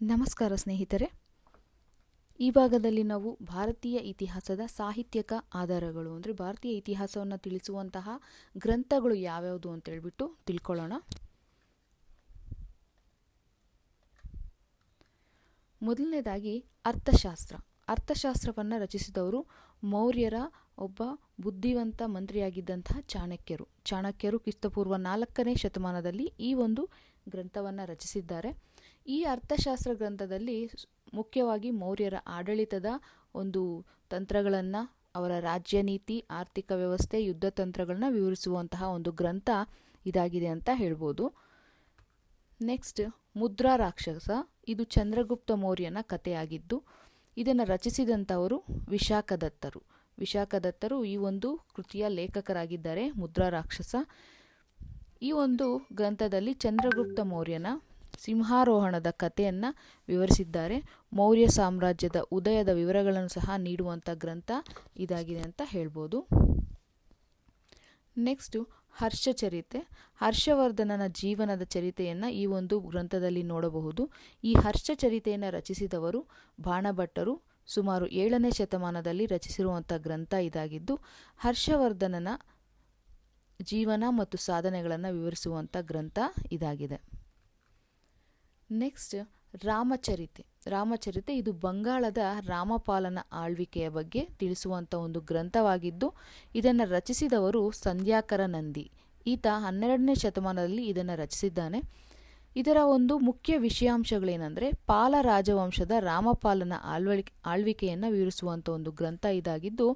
ನಮಸ್ಕಾರ ಸ್ನೇಹಿತರೆ. ಈ ಭಾಗದಲ್ಲಿ ನಾವು ಭಾರತೀಯ ಇತಿಹಾಸದ ಸಾಹಿತ್ಯಕ ಆಧಾರಗಳು ಅಂದರೆ ಭಾರತೀಯ ಇತಿಹಾಸವನ್ನು ತಿಳಿಸುವಂತಹ ಗ್ರಂಥಗಳು ಯಾವ್ಯಾವುದು ಅಂತ ಹೇಳ್ಬಿಟ್ಟು ತಿಳ್ಕೊಳ್ಳೋಣ. ಮೊದಲನೇದಾಗಿ ಅರ್ಥಶಾಸ್ತ್ರವನ್ನು ರಚಿಸಿದವರು ಮೌರ್ಯರ ಒಬ್ಬ ಬುದ್ಧಿವಂತ ಮಂತ್ರಿಯಾಗಿದ್ದಂತಹ ಚಾಣಕ್ಯರು ಕ್ರಿಸ್ತಪೂರ್ವ 4ನೇ ಶತಮಾನದಲ್ಲಿ ಈ ಒಂದು ಗ್ರಂಥವನ್ನು ರಚಿಸಿದ್ದಾರೆ. ಈ ಅರ್ಥಶಾಸ್ತ್ರ ಗ್ರಂಥದಲ್ಲಿ ಮುಖ್ಯವಾಗಿ ಮೌರ್ಯರ ಆಡಳಿತದ ಒಂದು ತಂತ್ರಗಳನ್ನು, ಅವರ ರಾಜ್ಯ ನೀತಿ, ಆರ್ಥಿಕ ವ್ಯವಸ್ಥೆ, ಯುದ್ಧ ತಂತ್ರಗಳನ್ನ ವಿವರಿಸುವಂತಹ ಒಂದು ಗ್ರಂಥ ಇದಾಗಿದೆ ಅಂತ ಹೇಳ್ಬೋದು. ನೆಕ್ಸ್ಟ್, ಮುದ್ರಾ ರಾಕ್ಷಸ. ಇದು ಚಂದ್ರಗುಪ್ತ ಮೌರ್ಯನ ಕಥೆಯಾಗಿದ್ದು ಇದನ್ನು ರಚಿಸಿದಂಥವರು ವಿಶಾಖದತ್ತರು ಈ ಒಂದು ಕೃತಿಯ ಲೇಖಕರಾಗಿದ್ದಾರೆ. ಮುದ್ರಾ ರಾಕ್ಷಸ ಈ ಒಂದು ಗ್ರಂಥದಲ್ಲಿ ಚಂದ್ರಗುಪ್ತ ಮೌರ್ಯನ ಸಿಂಹಾರೋಹಣದ ಕಥೆಯನ್ನು ವಿವರಿಸಿದ್ದಾರೆ. ಮೌರ್ಯ ಸಾಮ್ರಾಜ್ಯದ ಉದಯದ ವಿವರಗಳನ್ನು ಸಹ ನೀಡುವಂಥ ಗ್ರಂಥ ಇದಾಗಿದೆ ಅಂತ ಹೇಳ್ಬೋದು. ನೆಕ್ಸ್ಟು ಹರ್ಷಚರಿತೆ. ಹರ್ಷವರ್ಧನನ ಜೀವನದ ಚರಿತೆಯನ್ನು ಈ ಒಂದು ಗ್ರಂಥದಲ್ಲಿ ನೋಡಬಹುದು. ಈ ಹರ್ಷಚರಿತೆಯನ್ನು ರಚಿಸಿದವರು ಬಾಣಭಟ್ಟರು ಸುಮಾರು 7ನೇ ಶತಮಾನದಲ್ಲಿ ರಚಿಸಿರುವಂಥ ಗ್ರಂಥ ಇದಾಗಿದ್ದು ಹರ್ಷವರ್ಧನನ ಜೀವನ ಮತ್ತು ಸಾಧನೆಗಳನ್ನು ವಿವರಿಸುವಂಥ ಗ್ರಂಥ ಇದಾಗಿದೆ. ನೆಕ್ಸ್ಟ್, ರಾಮಚರಿತೆ. ಇದು ಬಂಗಾಳದ ರಾಮಪಾಲನ ಆಳ್ವಿಕೆಯ ಬಗ್ಗೆ ತಿಳಿಸುವಂಥ ಒಂದು ಗ್ರಂಥವಾಗಿದ್ದು ಇದನ್ನು ರಚಿಸಿದವರು ಸಂಧ್ಯಾಕರ ನಂದಿ. ಈತ 12ನೇ ಶತಮಾನದಲ್ಲಿ ಇದನ್ನು ರಚಿಸಿದ್ದಾನೆ. ಇದರ ಒಂದು ಮುಖ್ಯ ವಿಷಯಾಂಶಗಳೇನೆಂದರೆ ಪಾಲ ರಾಜವಂಶದ ರಾಮಪಾಲನ ಆಳ್ವಿಕೆಯನ್ನು ವಿವರಿಸುವಂಥ ಒಂದು ಗ್ರಂಥ ಇದಾಗಿದ್ದು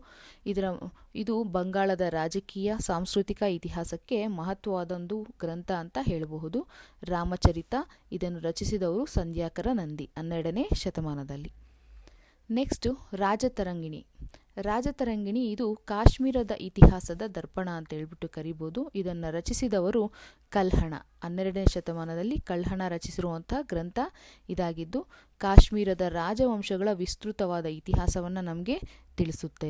ಇದು ಬಂಗಾಳದ ರಾಜಕೀಯ ಸಾಂಸ್ಕೃತಿಕ ಇತಿಹಾಸಕ್ಕೆ ಮಹತ್ವವಾದೊಂದು ಗ್ರಂಥ ಅಂತ ಹೇಳಬಹುದು. ರಾಮಚರಿತ ಇದನ್ನು ರಚಿಸಿದವರು ಸಂಧ್ಯಾಕರ ನಂದಿ 12ನೇ ಶತಮಾನದಲ್ಲಿ. ನೆಕ್ಸ್ಟು ರಾಜತರಂಗಿಣಿ ಇದು ಕಾಶ್ಮೀರದ ಇತಿಹಾಸದ ದರ್ಪಣ ಅಂತ ಹೇಳ್ಬಿಟ್ಟು ಕರಿಬೋದು. ಇದನ್ನು ರಚಿಸಿದವರು ಕಲ್ಹಣ. 12ನೇ ಶತಮಾನದಲ್ಲಿ ಕಲ್ಹಣ ರಚಿಸಿರುವಂಥ ಗ್ರಂಥ ಇದಾಗಿದ್ದು ಕಾಶ್ಮೀರದ ರಾಜವಂಶಗಳ ವಿಸ್ತೃತವಾದ ಇತಿಹಾಸವನ್ನು ನಮಗೆ ತಿಳಿಸುತ್ತೆ.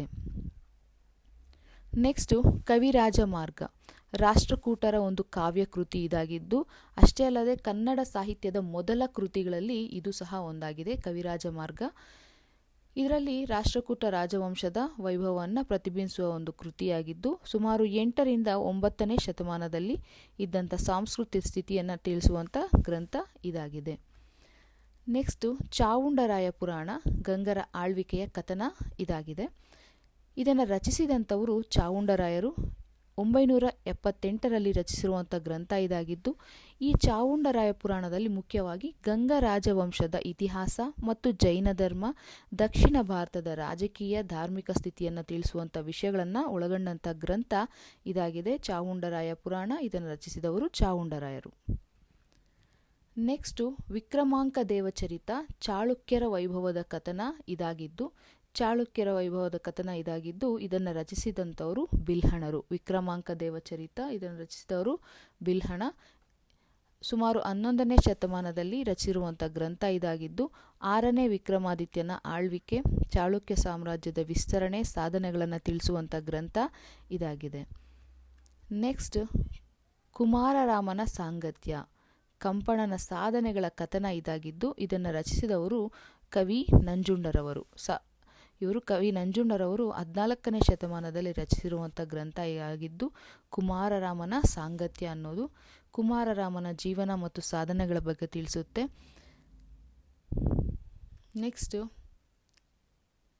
ನೆಕ್ಸ್ಟು ಕವಿರಾಜಮಾರ್ಗ. ರಾಷ್ಟ್ರಕೂಟರ ಒಂದು ಕಾವ್ಯ ಕೃತಿ ಇದಾಗಿದ್ದು ಅಷ್ಟೇ ಅಲ್ಲದೆ ಕನ್ನಡ ಸಾಹಿತ್ಯದ ಮೊದಲ ಕೃತಿಗಳಲ್ಲಿ ಇದು ಸಹ ಒಂದಾಗಿದೆ. ಕವಿರಾಜಮಾರ್ಗ ಇದರಲ್ಲಿ ರಾಷ್ಟ್ರಕೂಟ ರಾಜವಂಶದ ವೈಭವವನ್ನು ಪ್ರತಿಬಿಂಬಿಸುವ ಒಂದು ಕೃತಿಯಾಗಿದ್ದು ಸುಮಾರು 8ರಿಂದ 9ನೇ ಶತಮಾನದಲ್ಲಿ ಇದ್ದಂಥ ಸಾಂಸ್ಕೃತಿಕ ಸ್ಥಿತಿಯನ್ನು ತಿಳಿಸುವಂಥ ಗ್ರಂಥ ಇದಾಗಿದೆ. ನೆಕ್ಸ್ಟು ಚಾವುಂಡರಾಯ ಪುರಾಣ. ಗಂಗರ ಆಳ್ವಿಕೆಯ ಕಥನ ಇದಾಗಿದೆ. ಇದನ್ನು ರಚಿಸಿದಂಥವರು ಚಾವುಂಡರಾಯರು 978ರಲ್ಲಿ ರಚಿಸಿರುವಂಥ ಗ್ರಂಥ ಇದಾಗಿದ್ದು ಈ ಚಾವುಂಡರಾಯ ಪುರಾಣದಲ್ಲಿ ಮುಖ್ಯವಾಗಿ ಗಂಗ ರಾಜವಂಶದ ಇತಿಹಾಸ ಮತ್ತು ಜೈನ ಧರ್ಮ, ದಕ್ಷಿಣ ಭಾರತದ ರಾಜಕೀಯ ಧಾರ್ಮಿಕ ಸ್ಥಿತಿಯನ್ನು ತಿಳಿಸುವಂಥ ವಿಷಯಗಳನ್ನು ಒಳಗೊಂಡಂಥ ಗ್ರಂಥ ಇದಾಗಿದೆ. ಚಾವುಂಡರಾಯ ಪುರಾಣ ಇದನ್ನು ರಚಿಸಿದವರು ಚಾವುಂಡರಾಯರು. ನೆಕ್ಸ್ಟು ವಿಕ್ರಮಾಂಕ ದೇವಚರಿತ. ಚಾಳುಕ್ಯರ ವೈಭವದ ಕಥನ ಇದಾಗಿದ್ದು ಇದನ್ನು ರಚಿಸಿದಂಥವರು ಬಿಲ್ಹಣರು. ವಿಕ್ರಮಾಂಕ ದೇವಚರಿತ ಇದನ್ನು ರಚಿಸಿದವರು ಬಿಲ್ಹಣ. ಸುಮಾರು 11ನೇ ಶತಮಾನದಲ್ಲಿ ರಚಿಸಿರುವಂಥ ಗ್ರಂಥ ಇದಾಗಿದ್ದು 6ನೇ ವಿಕ್ರಮಾದಿತ್ಯನ ಆಳ್ವಿಕೆ, ಚಾಳುಕ್ಯ ಸಾಮ್ರಾಜ್ಯದ ವಿಸ್ತರಣೆ, ಸಾಧನೆಗಳನ್ನು ತಿಳಿಸುವಂಥ ಗ್ರಂಥ ಇದಾಗಿದೆ. ನೆಕ್ಸ್ಟ್, ಕುಮಾರರಾಮನ ಸಾಂಗತ್ಯ. ಕಂಪಣನ ಸಾಧನೆಗಳ ಕಥನ ಇದಾಗಿದ್ದು ಇದನ್ನು ರಚಿಸಿದವರು ಕವಿ ನಂಜುಂಡರವರು. ಕವಿ ನಂಜುಂಡರವರು 14ನೇ ಶತಮಾನದಲ್ಲಿ ರಚಿಸಿರುವಂಥ ಗ್ರಂಥ ಆಗಿದ್ದು ಕುಮಾರರಾಮನ ಸಾಂಗತ್ಯ ಅನ್ನೋದು ಕುಮಾರರಾಮನ ಜೀವನ ಮತ್ತು ಸಾಧನೆಗಳ ಬಗ್ಗೆ ತಿಳಿಸುತ್ತೆ. ನೆಕ್ಸ್ಟ್,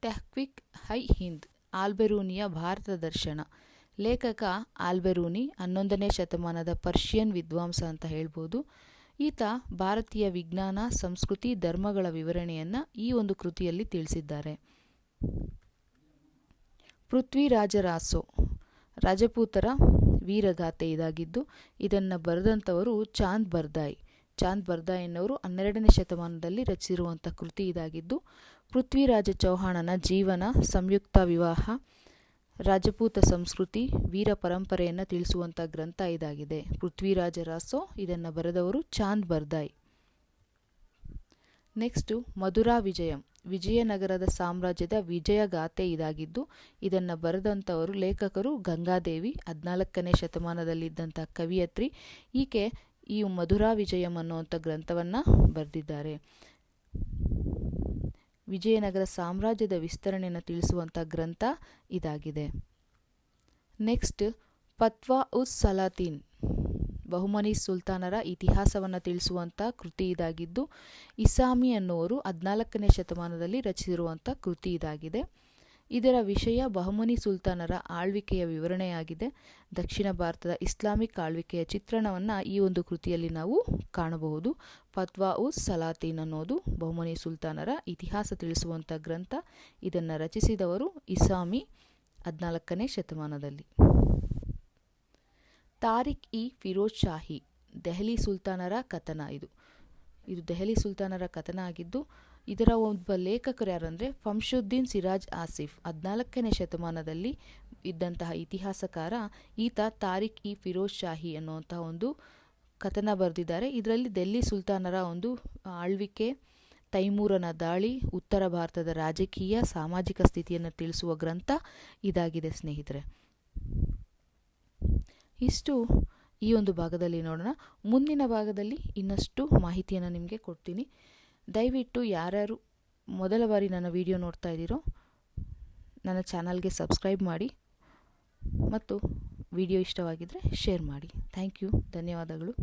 ತೆಹ್ಕ್ವೀಕ್ ಹೈ ಹಿಂದ್. ಆಲ್ಬೆರೂನಿಯ ಭಾರತ ದರ್ಶನ. ಲೇಖಕ ಆಲ್ಬೆರೂನಿ 11ನೇ ಶತಮಾನದ ಪರ್ಷಿಯನ್ ವಿದ್ವಾಂಸ ಅಂತ ಹೇಳ್ಬೋದು. ಈತ ಭಾರತೀಯ ವಿಜ್ಞಾನ, ಸಂಸ್ಕೃತಿ, ಧರ್ಮಗಳ ವಿವರಣೆಯನ್ನು ಈ ಒಂದು ಕೃತಿಯಲ್ಲಿ ತಿಳಿಸಿದ್ದಾರೆ. ಪೃಥ್ವಿರಾಜ ರಾಸೊ. ರಾಜಪೂತರ ವೀರಗಾಥೆ ಇದಾಗಿದ್ದು ಇದನ್ನು ಬರೆದಂಥವರು ಚಾಂದ್ ಬರ್ದಾಯ್ ಎನ್ನುವರು 12ನೇ ಶತಮಾನದಲ್ಲಿ ರಚಿಸಿರುವಂಥ ಕೃತಿ ಇದಾಗಿದ್ದು ಪೃಥ್ವಿರಾಜ ಚೌಹಾಣನ ಜೀವನ, ಸಂಯುಕ್ತ ವಿವಾಹ, ರಾಜಪೂತ ಸಂಸ್ಕೃತಿ, ವೀರ ಪರಂಪರೆಯನ್ನು ತಿಳಿಸುವಂಥ ಗ್ರಂಥ ಇದಾಗಿದೆ. ಪೃಥ್ವಿರಾಜ ರಾಸೊ ಇದನ್ನು ಬರೆದವರು ಚಾಂದ್ ಬರ್ದಾಯ್. ನೆಕ್ಸ್ಟು ಮಧುರಾ ವಿಜಯಂ. ವಿಜಯನಗರದ ಸಾಮ್ರಾಜ್ಯದ ವಿಜಯಗಾಥೆ ಇದಾಗಿದ್ದು ಇದನ್ನು ಬರೆದಂಥವರು ಲೇಖಕರು ಗಂಗಾದೇವಿ. 14ನೇ ಶತಮಾನದಲ್ಲಿದ್ದಂಥ ಕವಿಯತ್ರಿ. ಈಕೆ ಈ ಮಧುರಾ ವಿಜಯಂ ಅನ್ನುವಂಥ ಗ್ರಂಥವನ್ನು ಬರೆದಿದ್ದಾರೆ. ವಿಜಯನಗರ ಸಾಮ್ರಾಜ್ಯದ ವಿಸ್ತರಣೆಯನ್ನು ತಿಳಿಸುವಂಥ ಗ್ರಂಥ ಇದಾಗಿದೆ. ನೆಕ್ಸ್ಟ್ ಫತ್ವಾ ಉಸ್ ಸಲಾತೀನ್, ಬಹುಮನಿ ಸುಲ್ತಾನರ ಇತಿಹಾಸವನ್ನು ತಿಳಿಸುವಂಥ ಕೃತಿ ಇದಾಗಿದ್ದು ಇಸಾಮಿ ಅನ್ನುವರು 14ನೇ ಶತಮಾನದಲ್ಲಿ ರಚಿಸಿರುವಂಥ ಕೃತಿ ಇದಾಗಿದೆ. ಇದರ ವಿಷಯ ಬಹುಮನಿ ಸುಲ್ತಾನರ ಆಳ್ವಿಕೆಯ ವಿವರಣೆಯಾಗಿದೆ. ದಕ್ಷಿಣ ಭಾರತದ ಇಸ್ಲಾಮಿಕ್ ಆಳ್ವಿಕೆಯ ಚಿತ್ರಣವನ್ನು ಈ ಒಂದು ಕೃತಿಯಲ್ಲಿ ನಾವು ಕಾಣಬಹುದು. ಫತ್ವಾ ಉಸ್ ಸಲಾತೀನ್ ಅನ್ನೋದು ಬಹುಮನಿ ಸುಲ್ತಾನರ ಇತಿಹಾಸ ತಿಳಿಸುವಂಥ ಗ್ರಂಥ. ಇದನ್ನು ರಚಿಸಿದವರು ಇಸಾಮಿ 14ನೇ ಶತಮಾನದಲ್ಲಿ. ತಾರಿಕ್ ಇ ಫಿರೋಜ್ ಶಾಹಿ, ದೆಹಲಿ ಸುಲ್ತಾನರ ಕಥನ. ಇದು ದೆಹಲಿ ಸುಲ್ತಾನರ ಕಥನ ಆಗಿದ್ದು ಇದರ ಒಬ್ಬ ಲೇಖಕರು ಯಾರಂದರೆ ಫಮ್ಶುದ್ದೀನ್ ಸಿರಾಜ್ ಆಸಿಫ್, 14ನೇ ಶತಮಾನದಲ್ಲಿ ಇದ್ದಂತಹ ಇತಿಹಾಸಕಾರ. ಈತ ತಾರಿಕ್ ಇ ಫಿರೋಜ್ ಶಾಹಿ ಅನ್ನುವಂತಹ ಒಂದು ಕಥನ ಬರೆದಿದ್ದಾರೆ. ಇದರಲ್ಲಿ ದೆಹಲಿ ಸುಲ್ತಾನರ ಒಂದು ಆಳ್ವಿಕೆ, ತೈಮೂರನ ದಾಳಿ, ಉತ್ತರ ಭಾರತದ ರಾಜಕೀಯ ಸಾಮಾಜಿಕ ಸ್ಥಿತಿಯನ್ನು ತಿಳಿಸುವ ಗ್ರಂಥ ಇದಾಗಿದೆ ಸ್ನೇಹಿತರೆ. ಇಷ್ಟು ಈ ಒಂದು ಭಾಗದಲ್ಲಿ ನೋಡೋಣ. ಮುಂದಿನ ಭಾಗದಲ್ಲಿ ಇನ್ನಷ್ಟು ಮಾಹಿತಿಯನ್ನು ನಿಮಗೆ ಕೊಡ್ತೀನಿ. ದಯವಿಟ್ಟು ಯಾರ್ಯಾರು ಮೊದಲ ಬಾರಿ ನನ್ನ ವಿಡಿಯೋ ನೋಡ್ತಾ ಇದ್ದೀರೋ ನನ್ನ ಚಾನಲ್ಗೆ ಸಬ್ಸ್ಕ್ರೈಬ್ ಮಾಡಿ ಮತ್ತು ವಿಡಿಯೋ ಇಷ್ಟವಾಗಿದ್ದರೆ ಶೇರ್ ಮಾಡಿ. ಥ್ಯಾಂಕ್ ಯು, ಧನ್ಯವಾದಗಳು.